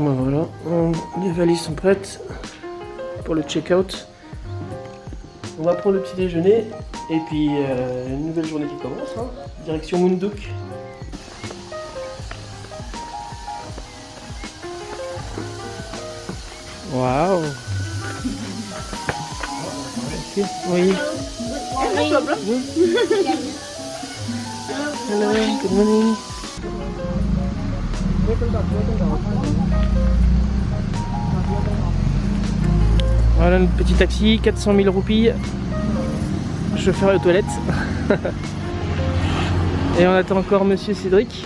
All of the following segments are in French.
Ben voilà, les valises sont prêtes pour le check-out. On va prendre le petit déjeuner et puis une nouvelle journée qui commence, hein. Direction Munduk. Waouh. Okay. Oui. No problem. Hello, good morning. Voilà notre petit taxi, 400 000 roupies. Chauffeur aux toilettes. Et on attend encore Monsieur Cédric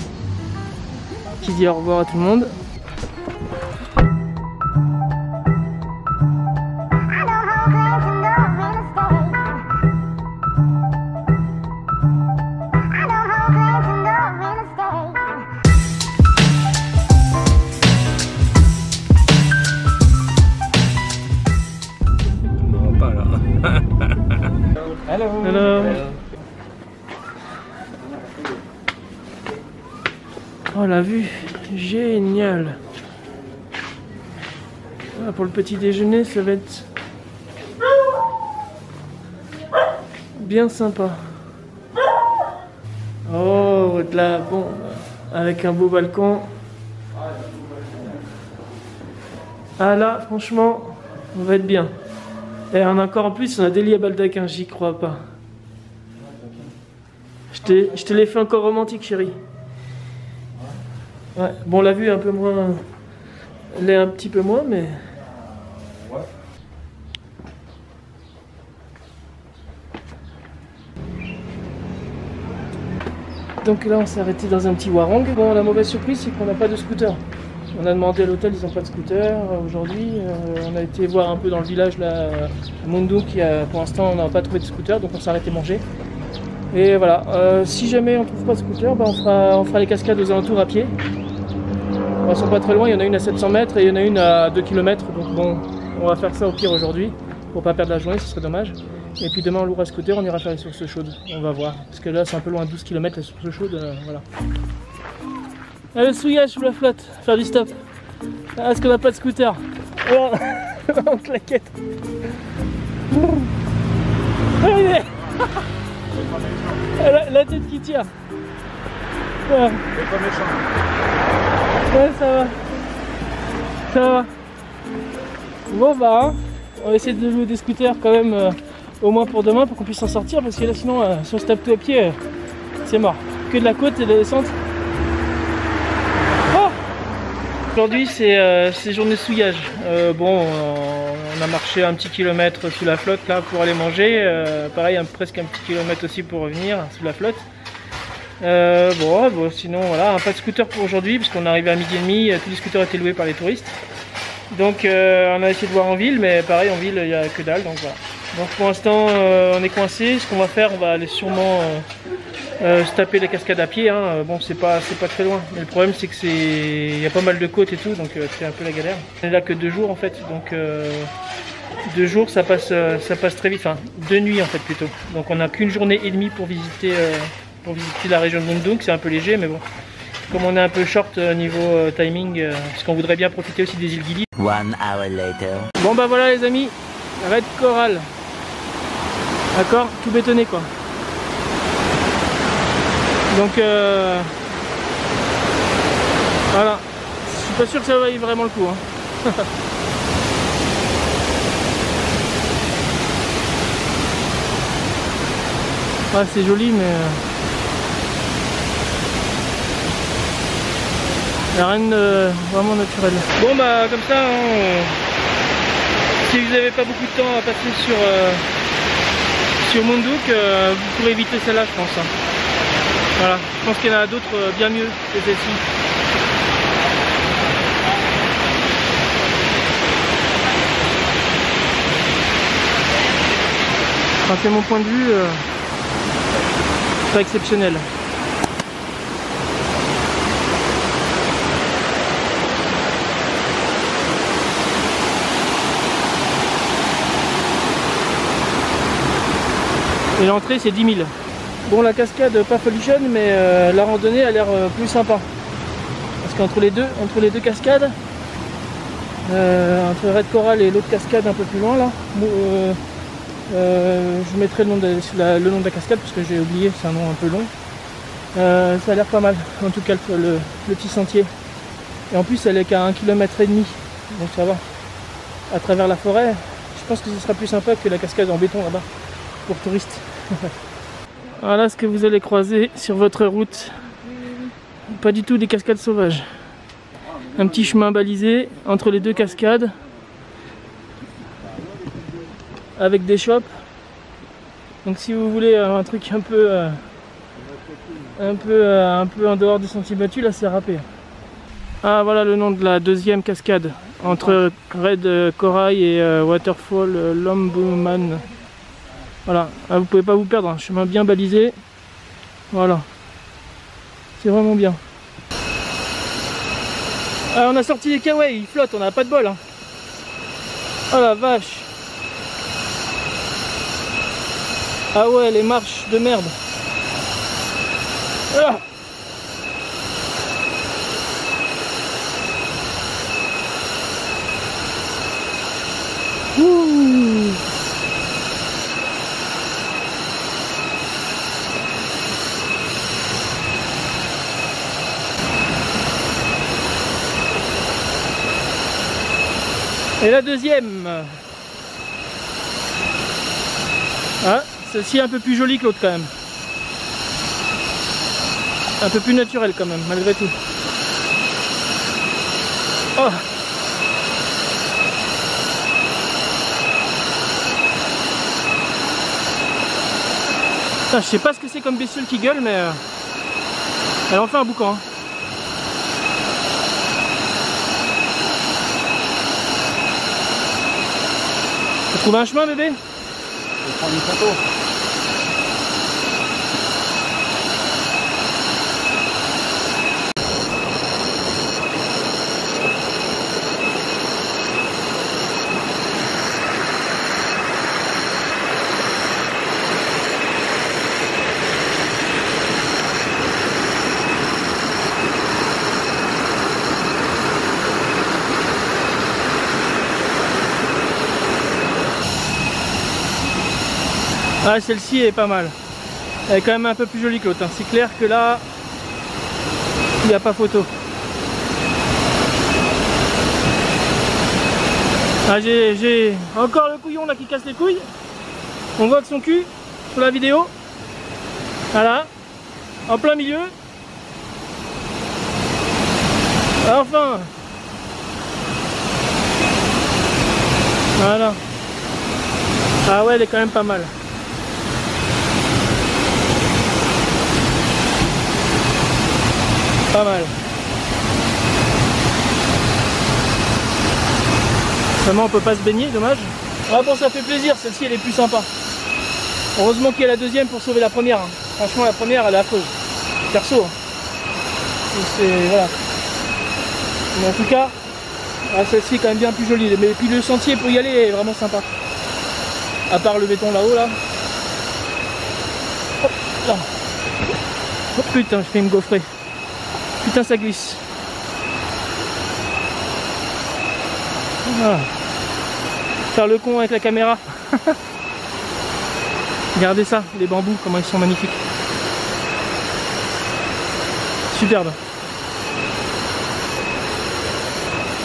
qui dit au revoir à tout le monde. Hello. Hello. Oh la vue, génial. Ah, pour le petit déjeuner, ça va être bien sympa. Oh, de là, bon, avec un beau balcon. Ah là, franchement, on va être bien. Et on a encore en plus, on a des lits à baldaquin, j'y crois pas. Je te l'ai fait encore romantique, chérie. Ouais, bon, la vue est un peu moins. Elle est un petit peu moins, mais. Donc là, on s'est arrêté dans un petit warung. Bon, la mauvaise surprise, c'est qu'on n'a pas de scooter. On a demandé à l'hôtel, ils n'ont pas de scooter aujourd'hui. On a été voir un peu dans le village, là, à Munduk. Pour l'instant, on n'a pas trouvé de scooter, donc on s'est arrêté manger. Et voilà, si jamais on ne trouve pas de scooter, bah on fera les cascades aux alentours à pied. Elles sont pas très loin, il y en a une à 700 mètres et il y en a une à 2 km. Donc bon, on va faire ça au pire aujourd'hui, pour pas perdre la journée, ce serait dommage. Et puis demain on louera scooter, on ira faire les sources chaudes, on va voir. Parce que là c'est un peu loin, 12 km les sources chaudes, voilà. Allez, le souillage sous la flotte, faire du stop. Ah, est-ce qu'on n'a pas de scooter? Oh, en claquette. Allez. La tête qui tire. Ouais. Ouais, ça va. Ça va. Bon bah, hein, on va essayer de louer des scooters quand même, au moins pour demain, pour qu'on puisse s'en sortir, parce que là sinon, si on se tape tout à pied, c'est mort. Que de la côte et de la descente. Oh, aujourd'hui c'est journée de souillage. Bon, on a marché un petit kilomètre sous la flotte là pour aller manger. Pareil, presque un petit kilomètre aussi pour revenir sous la flotte. Bon, sinon voilà, pas de scooter pour aujourd'hui parce qu'on est arrivé à 12h30, tous les scooters étaient loués par les touristes. Donc on a essayé de voir en ville, mais pareil en ville il n'y a que dalle, donc voilà. Donc pour l'instant on est coincé. Ce qu'on va faire, on va aller sûrement se taper les cascades à pied, hein. Bon c'est pas très loin, mais le problème c'est que il y a pas mal de côtes et tout, donc c'est un peu la galère. On est là que 2 jours en fait, donc 2 jours ça passe très vite, enfin 2 nuits en fait plutôt. Donc on n'a qu'une journée et demie pour visiter la région de Munduk. C'est un peu léger, mais bon, comme on est un peu short niveau timing, parce qu'on voudrait bien profiter aussi des îles Gili. 1 hour later. Bon bah voilà les amis, raid Coral. D'accord, tout bétonné quoi. Donc voilà, je suis pas sûr que ça vaille vraiment le coup, hein. Ouais, c'est joli, mais il n'y a rien de vraiment naturel. Bon bah comme ça, hein, si vous n'avez pas beaucoup de temps à passer sur Munduk, vous pourrez éviter celle-là je pense, hein. Voilà, je pense qu'il y en a d'autres bien mieux que celle-ci. Enfin, c'est mon point de vue, pas exceptionnel. Et l'entrée c'est 10 000. Bon, la cascade pas folichonne, mais la randonnée a l'air plus sympa. Parce qu'entre les deux cascades, entre Red Coral et l'autre cascade un peu plus loin là. Je mettrai le nom de la cascade parce que j'ai oublié, c'est un nom un peu long. Ça a l'air pas mal, en tout cas le petit sentier. Et en plus elle est qu'à 1,5 km, donc ça va. À travers la forêt, je pense que ce sera plus sympa que la cascade en béton là-bas, pour touristes. Voilà ce que vous allez croiser sur votre route. Pas du tout des cascades sauvages. Un petit chemin balisé entre les deux cascades, avec des shops. Donc si vous voulez un truc un peu en dehors des sentiers battus, là c'est râpé. Ah voilà le nom de la deuxième cascade entre Red Coral et Waterfall Lombuman. Voilà, ah, vous pouvez pas vous perdre, un chemin bien balisé. Voilà, c'est vraiment bien. Ah, on a sorti les kawaii, ils flottent, on n'a pas de bol. Hein. Oh la vache. Ah ouais, les marches de merde. Ah. Ouh. Et la deuxième. Ah, celle-ci est un peu plus jolie que l'autre quand même. Un peu plus naturelle quand même, malgré tout. Oh. Putain, je sais pas ce que c'est comme bestiole qui gueule, mais elle en fait un boucan. Hein. T'as trouvé un chemin, bébé? Je vais prendre une photo. Ah, celle-ci est pas mal. Elle est quand même un peu plus jolie que l'autre. Hein. C'est clair que là, il n'y a pas photo. Ah, j'ai encore le couillon là qui casse les couilles. On voit que son cul sur la vidéo. Voilà. En plein milieu. Enfin. Voilà. Ah ouais, elle est quand même pas mal. Pas mal. Vraiment on peut pas se baigner, dommage. Ah bon, ça fait plaisir, celle-ci elle est plus sympa. Heureusement qu'il y a la deuxième pour sauver la première. Hein. Franchement la première elle est affreuse. Perso. Hein. Voilà. Mais en tout cas, ah, celle-ci est quand même bien plus jolie. Mais puis le sentier pour y aller est vraiment sympa. À part le béton là-haut là. Hop là. Oh putain, je fais me gaufrer. Putain, ça glisse. Voilà. Faire le con avec la caméra. Regardez ça, les bambous, comment ils sont magnifiques. Superbe.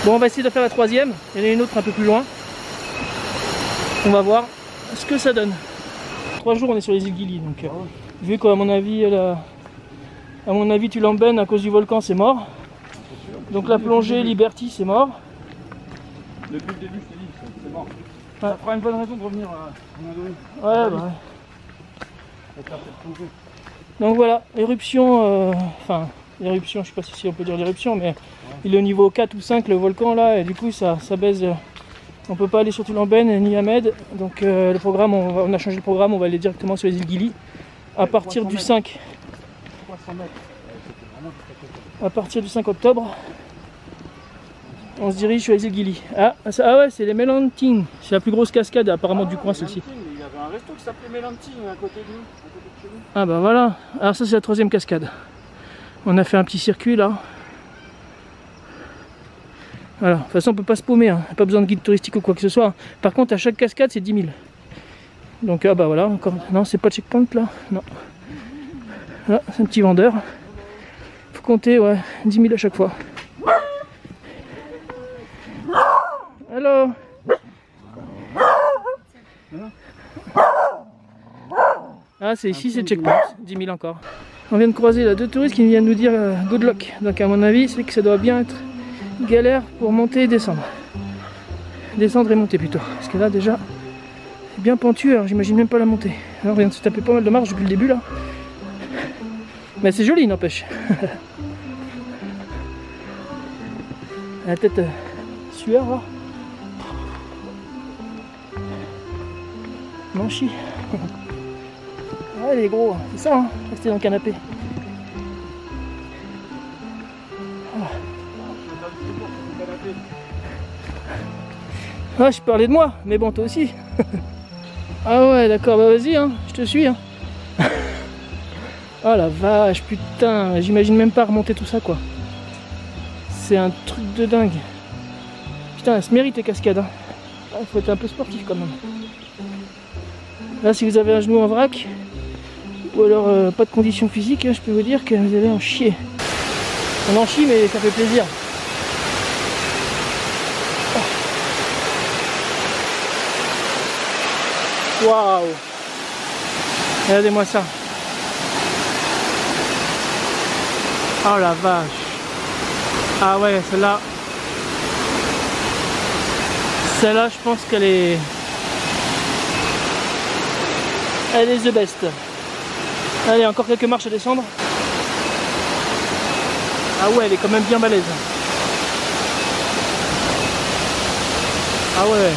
Bon, on va essayer de faire la troisième. Il y en a une autre un peu plus loin. On va voir ce que ça donne. 3 jours on est sur les îles Gili, donc vu qu'à mon avis Tulamben à cause du volcan c'est mort. Donc la plongée Liberty c'est mort. Depuis le début je te dis, c'est mort. Ouais. Ça fera une bonne raison de revenir à un moment donné. Ouais, bah ouais. Donc voilà, éruption, éruption, je sais pas si on peut dire l'éruption, mais il est au niveau 4 ou 5 le volcan là, et du coup ça baise. On peut pas aller sur Tulamben ni Hamed, donc le programme, on a changé le programme, on va aller directement sur les îles Gili à partir du 5. À partir du 5 octobre, on se dirige sur les îles Gili. Ah ouais, c'est les Melantines, c'est la plus grosse cascade apparemment du coin celle-ci. Il y avait un resto qui s'appelait Melantine à côté de nous, à côté de chez nous. Ah bah voilà, alors ça c'est la 3e cascade. On a fait un petit circuit là. Voilà, de toute façon on peut pas se paumer, hein. Pas besoin de guide touristique ou quoi que ce soit. Par contre à chaque cascade c'est 10 000. Donc ah bah voilà, encore. Non, c'est pas checkpoint là. Non. Là, c'est un petit vendeur. Faut compter, ouais, 10 000 à chaque fois. Allô. Ah c'est ici, c'est checkpoint, 10 000 encore. On vient de croiser là 2 touristes qui viennent nous dire good luck. Donc à mon avis c'est que ça doit bien être galère pour monter et descendre. Descendre et monter plutôt. Parce que là déjà c'est bien pentu, alors j'imagine même pas la montée. Alors on vient de se taper pas mal de marche depuis le début là. Mais c'est joli n'empêche. La tête sueur là. Manchi. Ah il est gros, c'est ça hein, rester dans le canapé. Ah je parlais de moi, mais bon toi aussi. Ah ouais d'accord, bah vas-y hein, je te suis hein. Oh la vache, putain, j'imagine même pas remonter tout ça quoi. C'est un truc de dingue. Putain, elle se mérite les cascades hein. Ah, faut être un peu sportif quand même. Là si vous avez un genou en vrac, ou alors pas de conditions physiques, hein, je peux vous dire que vous allez en chier. On en chie mais ça fait plaisir. Waouh! Regardez-moi ça. Oh la vache. Ah ouais, celle-là. Celle-là, je pense qu'elle est... Elle est the best. Allez, encore quelques marches à descendre. Ah ouais, elle est quand même bien balèze. Ah ouais.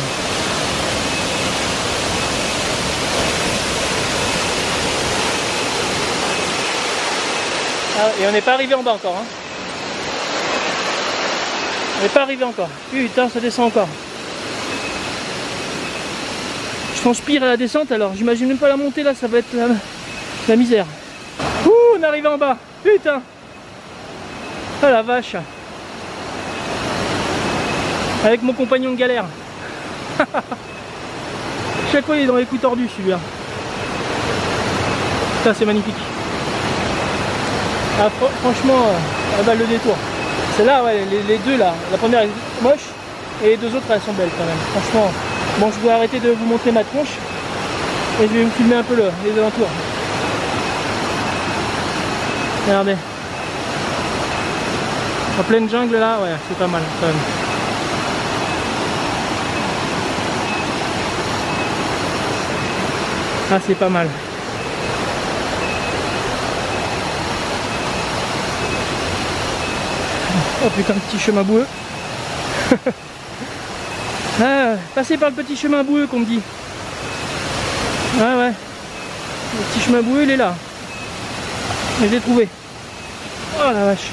Ah, et on n'est pas arrivé en bas encore. Hein. On n'est pas arrivé encore. Putain, ça descend encore. Je transpire à la descente alors. J'imagine même pas la montée là, ça va être la misère. Ouh, on est arrivé en bas. Putain. Oh la vache. Avec mon compagnon de galère. Chaque fois il est dans les coups tordus celui-là. Putain, c'est magnifique. Ah, franchement, elle va le détour. C'est là, ouais, les deux là. La première est moche et les deux autres elles sont belles quand même. Franchement, bon, je dois arrêter de vous montrer ma tronche et je vais me filmer un peu les alentours. Regardez. En pleine jungle là, ouais, c'est pas mal quand même. Ah, c'est pas mal. Oh putain, petit chemin boueux. Ah, passez par le petit chemin boueux qu'on me dit. Ah ouais. Le petit chemin boueux il est là. Je l'ai trouvé. Oh la vache.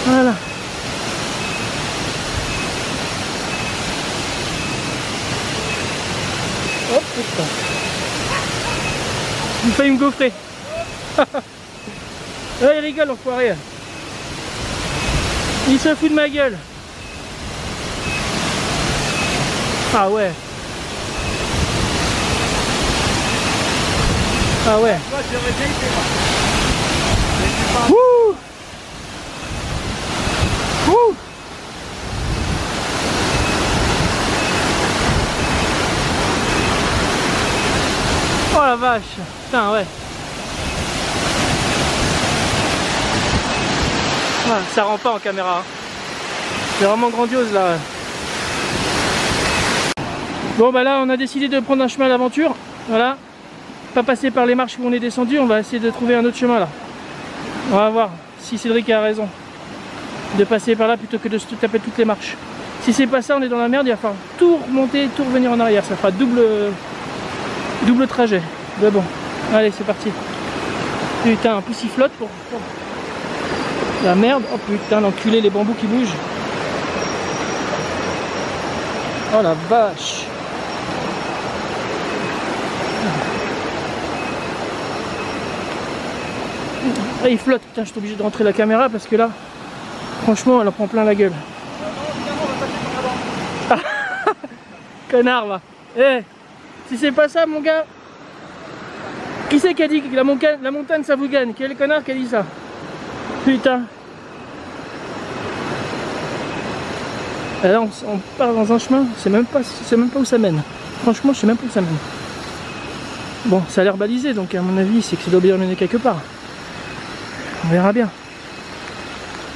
Voilà. Hop putain. J'ai failli me gaufrer. Là, il rigole l'enfoiré. Il se fout de ma gueule. Ah ouais. Ah ouais. Wouh. Wouh. Oh la vache. Putain ouais. Ah, ça rend pas en caméra. C'est vraiment grandiose là. Bon bah là on a décidé de prendre un chemin à l'aventure. Voilà. Pas passer par les marches où on est descendu, on va essayer de trouver un autre chemin là. On va voir si Cédric a raison de passer par là plutôt que de se taper toutes les marches. Si c'est pas ça, on est dans la merde, il va falloir tout remonter, tout revenir en arrière. Ça fera double trajet. Mais bon, allez c'est parti. Putain, en plus il flotte pour... La merde, oh putain, l'enculé, les bambous qui bougent. Oh la vache. Ah, il flotte, putain, je suis obligé de rentrer la caméra parce que là, franchement, elle en prend plein la gueule. Connard, va. Eh, si c'est pas ça, mon gars. Qui c'est qui a dit que la montagne ça vous gagne? Quel connard qui a dit ça? Putain. Alors on part dans un chemin, c'est même pas où ça mène. Franchement, je sais même pas où ça mène. Bon, ça a l'air balisé, donc à mon avis, c'est que ça doit bien mener quelque part. On verra bien.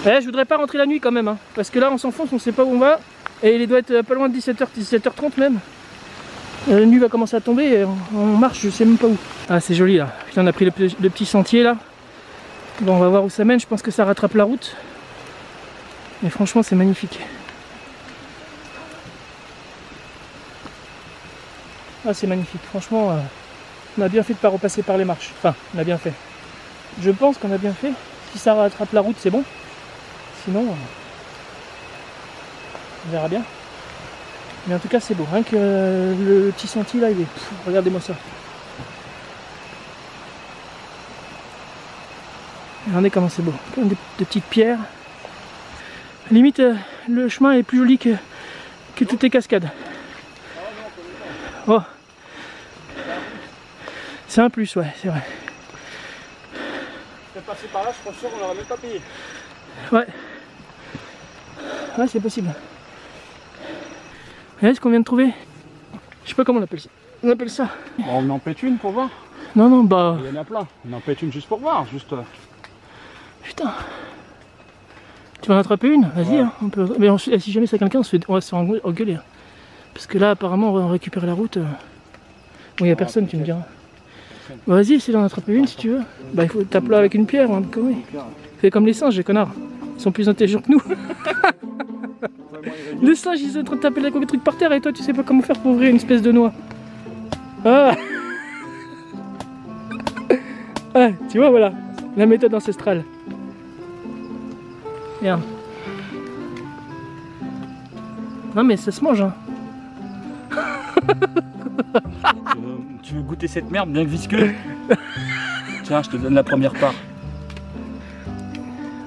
Eh, je voudrais pas rentrer la nuit quand même, hein, parce que là on s'enfonce, on sait pas où on va. Et il doit être pas loin de 17h30 même. La nuit va commencer à tomber et on marche, je sais même pas où. Ah, c'est joli là. Putain, on a pris le petit sentier là. Bon, on va voir où ça mène. Je pense que ça rattrape la route. Mais franchement, c'est magnifique. Ah, c'est magnifique. Franchement, on a bien fait de ne pas repasser par les marches. Enfin, on a bien fait. Je pense qu'on a bien fait. Si ça rattrape la route, c'est bon. Sinon, on verra bien. Mais en tout cas, c'est beau. Rien que le petit sentier là, il est... Regardez-moi ça. Regardez comment c'est beau. Plein de petites pierres. Limite, le chemin est plus joli que toutes les cascades. Oh. C'est un plus, ouais, c'est vrai. Si on passé par là, je suis sûr qu'on l'aurait même pas payé. Ouais. Ouais, c'est possible. Regardez ce qu'on vient de trouver. Je sais pas comment on appelle ça. On appelle ça. Bon, on en pète une pour voir. Non, non, bah... Il y en a plein. On en pète une juste pour voir, juste... Putain. Tu vas en attraper une? Vas-y, ouais. Hein, on peut... Mais si jamais c'est quelqu'un, on va se faire engueuler. Hein. Parce que là, apparemment, on va récupérer la route. Bon, il n'y a personne, tu me diras. Bah, vas-y, essaie d'en attraper une si tu veux. Bah, il faut taper là avec une pierre, hein, oui. Fais comme les singes, les connards. Ils sont plus intelligents que nous. Les singes, ils sont en train de taper les trucs par terre et toi, tu sais pas comment faire pour ouvrir une espèce de noix. Ah. Ah, tu vois, voilà. La méthode ancestrale. Regarde. Non mais ça se mange, hein. Tu veux goûter cette merde bien visqueuse? Tiens, je te donne la première part.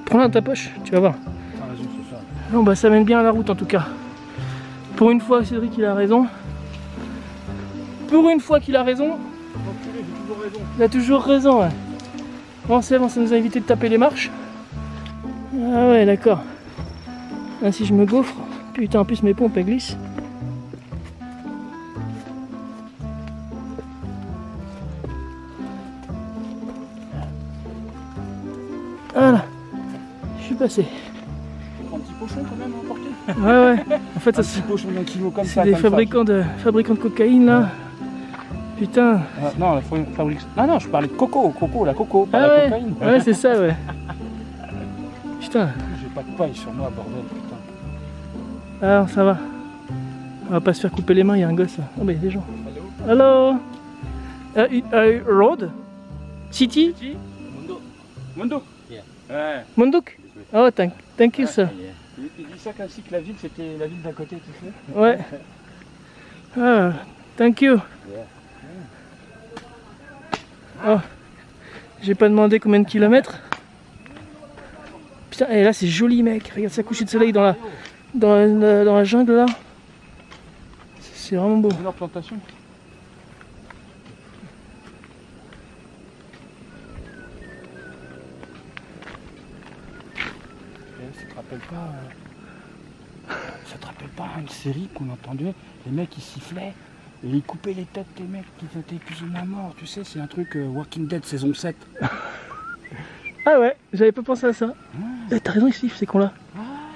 Prends-la dans ta poche, tu vas voir. Ah, vas-y, c'est ça. Non bah ça mène bien à la route en tout cas. Pour une fois, Cédric il a raison. Pour une fois qu'il a raison. Il a toujours raison, ouais. Bon c'est bon, ça nous a évité de taper les marches. Ah ouais, d'accord. Ah, si je me gaufre, putain, en plus mes pompes elles glissent. Voilà, je suis passé. Un petit pochon quand même à emporter. Ouais, ouais. En fait, ça c'est pochon d'un kilo comme ça. C'est des fabricants de cocaïne là. Putain. Non, la fabrique. Non, je parlais de coco, la coco, pas la cocaïne. Ouais, c'est ça, ouais. Putain. J'ai pas de paille sur moi, bordel, putain. Ah, ça va. On va pas se faire couper les mains, il y a un gosse là. Oh, bah, il y a des gens. Hello. Road? City? Mondo. Yeah. Ouais. Monduk? Oh, thank you, sir. Il dit ça ainsi que la ville, c'était la ville d'à côté, tu sais. Ouais. Ah, thank you. Yeah. Oh, j'ai pas demandé combien de kilomètres. Putain, et là c'est joli mec, regarde ça coucher de soleil dans la jungle là. C'est vraiment beau. Leur plantation. Ça te rappelle pas une série qu'on entendait, les mecs ils sifflaient et ils coupaient les têtes des mecs qui étaient plus ou moins morts, tu sais, c'est un truc Walking Dead saison 7. Ah ouais, j'avais pas pensé à ça. Eh, t'as raison, ils sifflent ces cons là.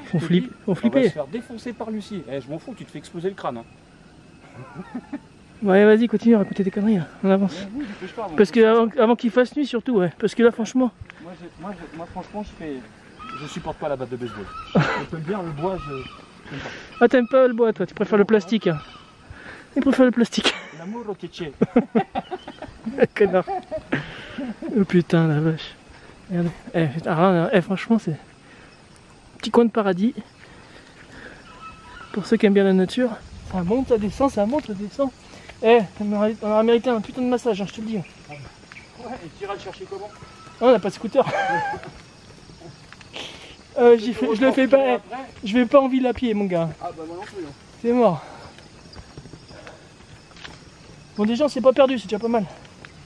Ils font flipper. On va se faire défoncer par Lucie. Eh, je m'en fous, tu te fais exploser le crâne. Hein. Ouais, vas-y, continue à raconter tes conneries là. On avance. Ouais, oui, parce que avant qu'il fasse nuit surtout, ouais. Parce que là franchement. Moi franchement je supporte pas la batte de baseball. Je peux bien le bois, j'aime pas. Ah, t'aimes pas le bois toi, tu préfères le plastique. Hein. Il préfère le plastique. L'amour au ketchup. Connard. Oh putain la vache. Regardez. Franchement c'est un petit coin de paradis. Pour ceux qui aiment bien la nature. Ça monte, ça descend, ça monte, ça descend. On aurait mérité un putain de massage, hein, je te le dis. Ouais, et tu iras le chercher comment? on n'a pas de scooter. Je le fais pas. Je vais pas en ville à pied, mon gars. Ah bah moi non plus. Hein. C'est mort. Bon, déjà, on s'est pas perdu, c'est déjà pas mal.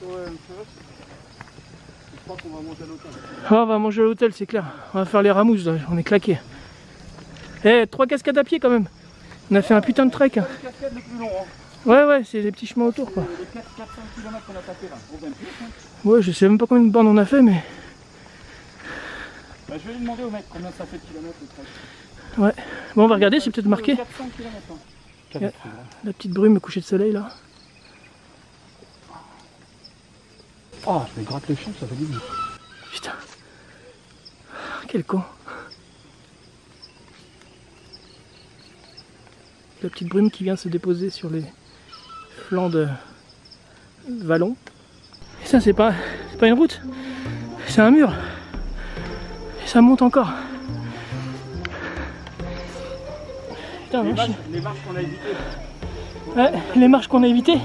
Ouais, je crois qu'on va manger à l'hôtel. Ah, on va manger à l'hôtel, c'est clair. On va faire les ramousses, là. On est claqués. Eh, 3 cascades à pied quand même. On a fait un putain de trek. C'est le cascade le plus long. Hein. Ouais, c'est les petits chemins autour, quoi. Les 400 km qu'on a tapé là. On va plus, hein. Ouais, je sais même pas combien de bornes on a fait, mais. Bah, je vais lui demander au mec combien ça fait de kilomètres le trek. Ouais. Bon, on va regarder, c'est peut-être marqué. 400 km. Hein. Yeah. La petite brume, le coucher de soleil là. Oh, je me gratte les champs, ça fait du bien. Putain. Quel con. La petite brume qui vient se déposer sur les flancs de vallon. Et ça, c'est pas une route, c'est un mur. Et ça monte encore. Putain, les marches qu'on a évitées. Ouais, les marches qu'on a évitées,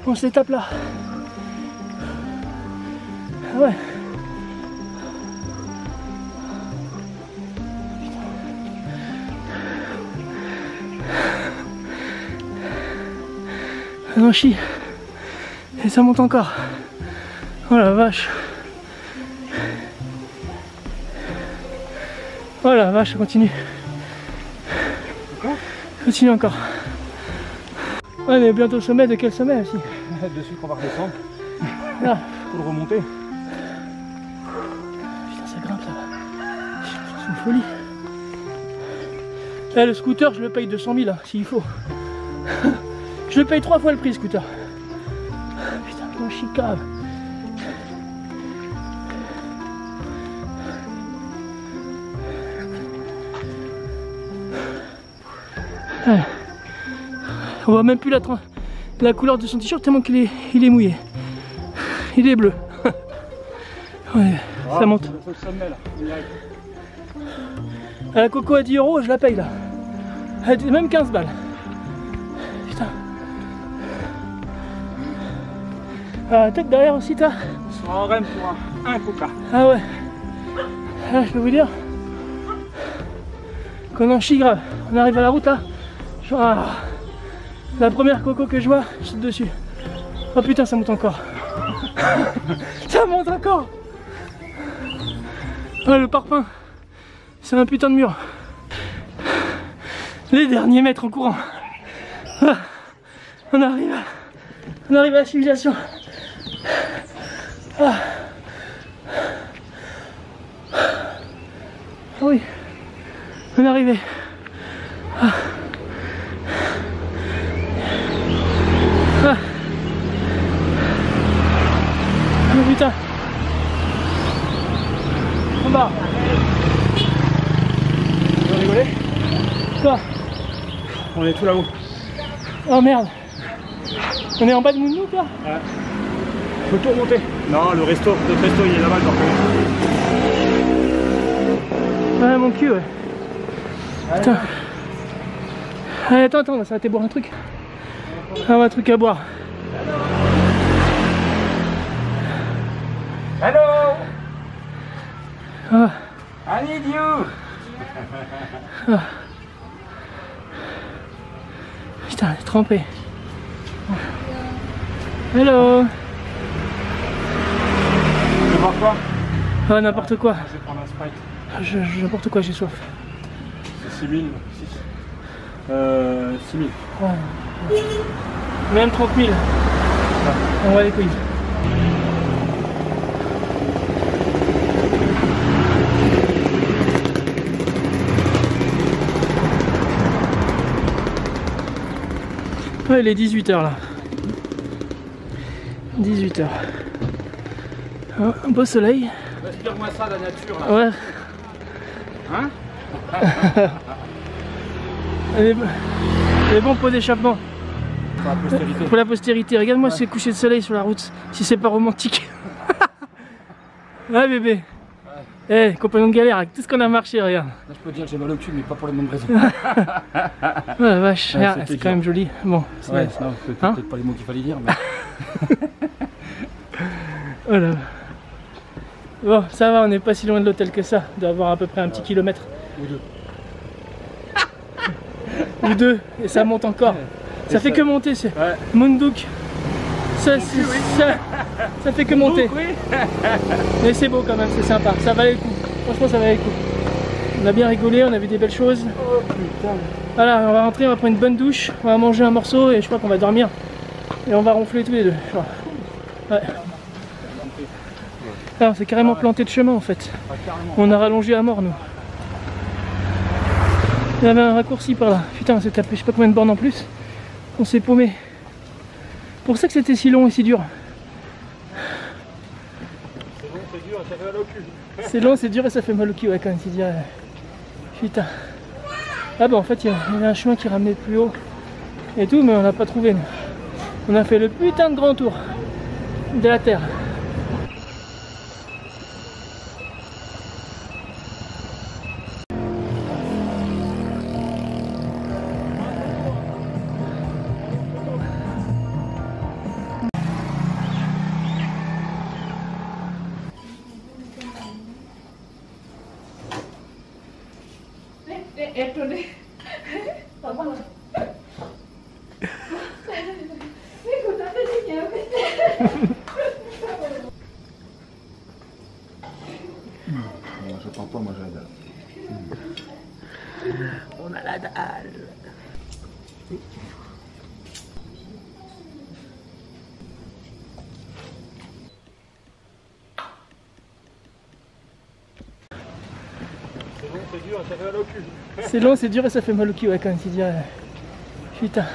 on se les tape là. Ah ouais. Ah non, chie. Et ça monte encore. Oh la vache. Oh la vache, ça continue. Continue encore. Ouais, mais bientôt au sommet. De quel sommet aussi? Dessus qu'on va redescendre. Là. Pour le remonter. Putain, ça grimpe là-bas. C'est une folie. Eh, le scooter, je le paye 200 000 hein, s'il faut. Je le paye 3 fois le prix, scooter. Putain, mon chicave. Ouais. On voit même plus la couleur de son t-shirt tellement qu'il est mouillé. Il est bleu. Ouais, ça monte. Le sommet là. On y arrive. La coco à 10 €, je la paye là. Même 15 balles. Putain. Ah, peut-être derrière aussi, toi. On sera en REM pour un coca. Ah ouais. Ah, je peux vous dire qu'on en chie grave. On arrive à la route là. Ah, la première coco que je vois, je saute dessus. Oh putain, ça monte encore. Ça monte encore. Ouais, le parpaing, c'est un putain de mur. Les derniers mètres en courant. Ah, on arrive à la civilisation. Ah. Oui, on est arrivé. Ah. Ah. Oh putain. En bas. Tu veux rigoler? Quoi? On est tout là-haut. Oh merde. On est en bas de Moundouk là? Ouais. Faut tout remonter. Non, le resto, notre resto il est là-bas, je le reconnais. Ouais, mon cul, ouais. Putain. Allez, attends, on va s'arrêter boire un truc. Ah, un truc à boire. Hello! Ah. I need you! Ah. Putain, elle est trempée. Hello! Tu veux boire quoi? Ah, n'importe quoi. Je vais prendre un Sprite. N'importe quoi, j'ai soif. C'est 6 000. 6 000. Ouais. Même 30 000. Ouais. On va les couilles. Ouais, il est 18 h là. 18 h. Un beau soleil. Respire-moi ça, la nature. Là. Ouais. Hein? Elle est bon pot d'échappement. Pour la postérité. Pour la postérité. Regarde-moi ce coucher de soleil sur la route. Si c'est pas romantique. Ouais, bébé. Eh, hey, compagnon de galère, avec tout ce qu'on a marché, regarde. Là, je peux dire que j'ai mal au cul, mais pas pour les mêmes raisons. Oh la vache, Ouais, c'est quand même joli. Bon, ouais, non, peut-être pas les mots qu'il fallait dire. Mais... Voilà. Bon, ça va, on n'est pas si loin de l'hôtel que ça. On doit avoir à peu près un petit kilomètre. Ou deux. Ou deux, et ça monte encore. Ça fait que monter, c'est Munduk. Ça fait que monter. Mais c'est beau quand même, c'est sympa. Ça valait le coup. Franchement, ça valait le coup. On a bien rigolé, on a vu des belles choses. Oh putain. Voilà, on va rentrer, on va prendre une bonne douche, on va manger un morceau et je crois qu'on va dormir. Et on va ronfler tous les deux. Ouais. Alors, c'est carrément planté de chemin en fait. On a rallongé à mort nous. Il y avait un raccourci par là. Putain, on s'est tapé je sais pas combien de bornes en plus. On s'est paumé. Pour ça que c'était si long et si dur. C'est long, c'est dur et ça fait mal au cul. C'est long, c'est dur et ça fait mal au cul, ouais, quand même, c'est dire. Putain. Ah bah en fait, il y avait un chemin qui ramenait plus haut et tout, mais on n'a pas trouvé. Nous. On a fait le putain de grand tour de la Terre. Moi je prends pas, moi j'adore. On a la dalle. C'est long, c'est dur et ça fait mal au cul. C'est long, c'est dur et ça fait mal au cul, ouais, quand même, c'est dire. Putain.